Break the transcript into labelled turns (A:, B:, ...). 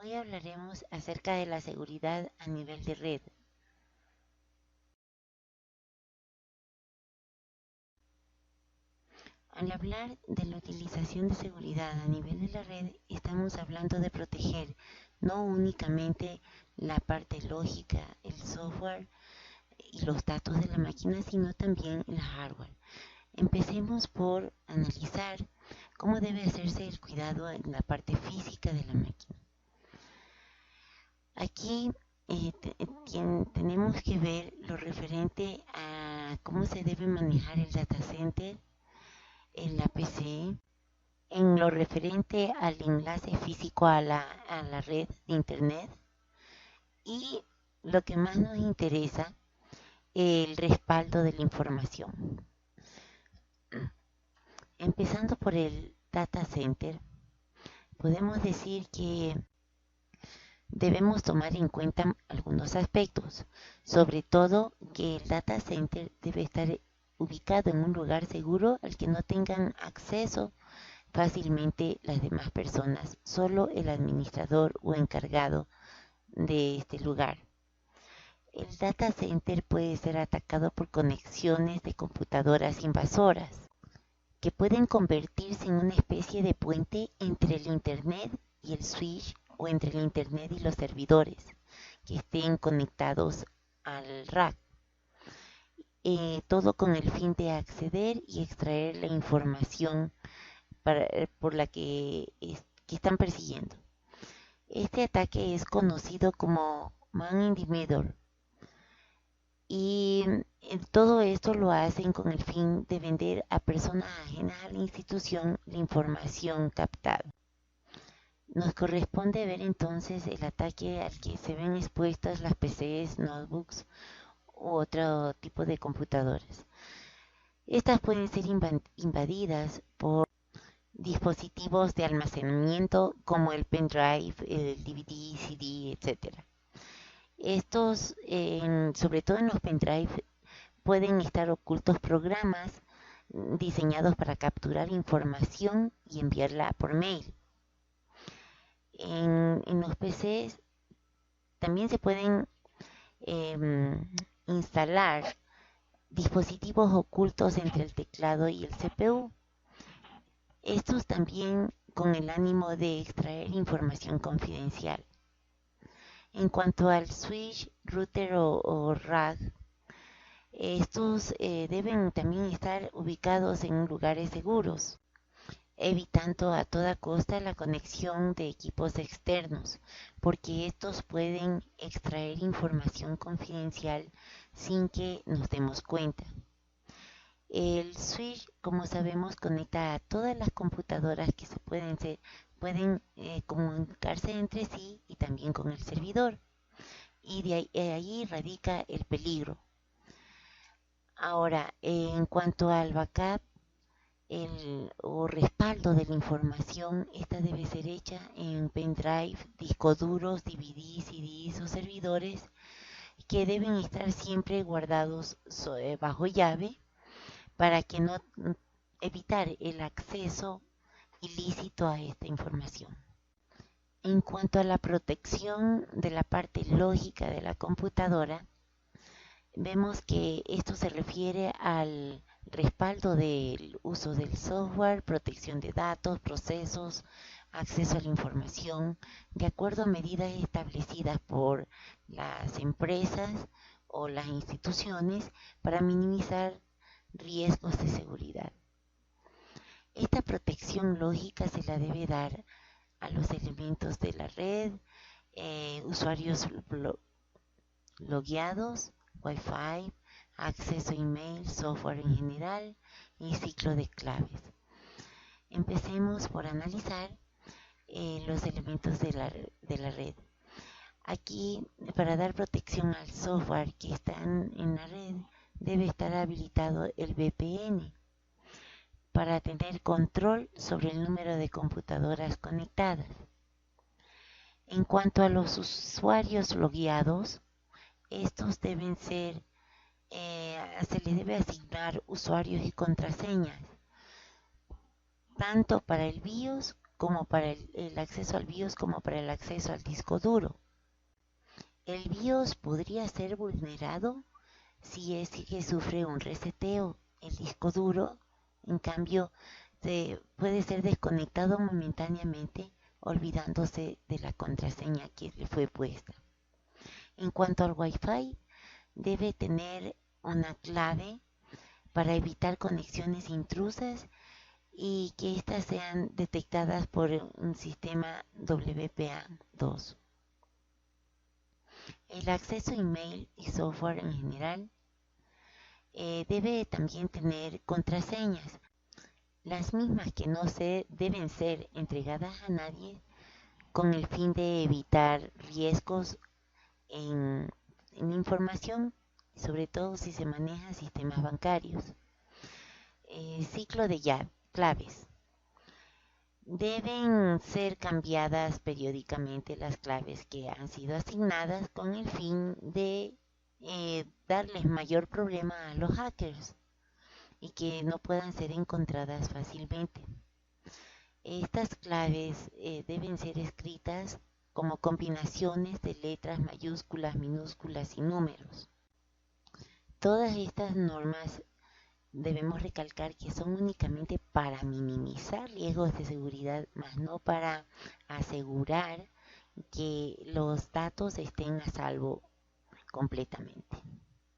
A: Hoy hablaremos acerca de la seguridad a nivel de red. Al hablar de la utilización de seguridad a nivel de la red, estamos hablando de proteger no únicamente la parte lógica, el software y los datos de la máquina, sino también el hardware. Empecemos por analizar cómo debe hacerse el cuidado en la parte física de la máquina. Aquí tenemos que ver lo referente a cómo se debe manejar el data center en la PC, en lo referente al enlace físico a la red de Internet y lo que más nos interesa, el respaldo de la información. Empezando por el data center, podemos decir que debemos tomar en cuenta algunos aspectos, sobre todo que el data center debe estar ubicado en un lugar seguro al que no tengan acceso fácilmente las demás personas, solo el administrador o encargado de este lugar. El data center puede ser atacado por conexiones de computadoras invasoras, que pueden convertirse en una especie de puente entre el Internet y el switch o entre el Internet y los servidores que estén conectados al rack. Todo con el fin de acceder y extraer la información por la que están persiguiendo. Este ataque es conocido como Man in the Middle y todo esto lo hacen con el fin de vender a personas ajenas a la institución la información captada. Nos corresponde ver entonces el ataque al que se ven expuestas las PCs, notebooks u otro tipo de computadoras. Estas pueden ser invadidas por dispositivos de almacenamiento como el pendrive, el DVD, CD, etc. Estos, sobre todo en los pendrive, pueden estar ocultos programas diseñados para capturar información y enviarla por mail. En los PCs también se pueden instalar dispositivos ocultos entre el teclado y el CPU. Estos también con el ánimo de extraer información confidencial. En cuanto al switch, router o rack, estos deben también estar ubicados en lugares seguros, evitando a toda costa la conexión de equipos externos, porque estos pueden extraer información confidencial sin que nos demos cuenta. El switch, como sabemos, conecta a todas las computadoras que pueden comunicarse entre sí y también con el servidor. Y ahí radica el peligro. Ahora, en cuanto al backup o respaldo de la información, esta debe ser hecha en pendrive, discos duros, DVDs, CDs o servidores que deben estar siempre guardados bajo llave para que no evitar el acceso ilícito a esta información. En cuanto a la protección de la parte lógica de la computadora, vemos que esto se refiere al respaldo del uso del software, protección de datos, procesos, acceso a la información, de acuerdo a medidas establecidas por las empresas o las instituciones para minimizar riesgos de seguridad. Esta protección lógica se la debe dar a los elementos de la red, usuarios logueados, Wi-Fi, acceso a email, software en general y ciclo de claves. Empecemos por analizar los elementos de la red. Aquí, para dar protección al software que están en la red, debe estar habilitado el VPN para tener control sobre el número de computadoras conectadas. En cuanto a los usuarios logueados, estos deben ser, se les debe asignar usuarios y contraseñas, tanto para el BIOS como para el acceso al BIOS como para el acceso al disco duro. El BIOS podría ser vulnerado si es que sufre un reseteo. El disco duro, en cambio, puede ser desconectado momentáneamente olvidándose de la contraseña que le fue puesta. En cuanto al Wi-Fi, debe tener una clave para evitar conexiones intrusas y que éstas sean detectadas por un sistema WPA2. El acceso a email y software en general debe también tener contraseñas, las mismas que no se deben ser entregadas a nadie con el fin de evitar riesgos en información, sobre todo si se manejan sistemas bancarios. Ciclo de claves. Deben ser cambiadas periódicamente las claves que han sido asignadas con el fin de darles mayor problema a los hackers y que no puedan ser encontradas fácilmente. Estas claves deben ser escritas como combinaciones de letras mayúsculas, minúsculas y números. Todas estas normas debemos recalcar que son únicamente para minimizar riesgos de seguridad, más no para asegurar que los datos estén a salvo completamente.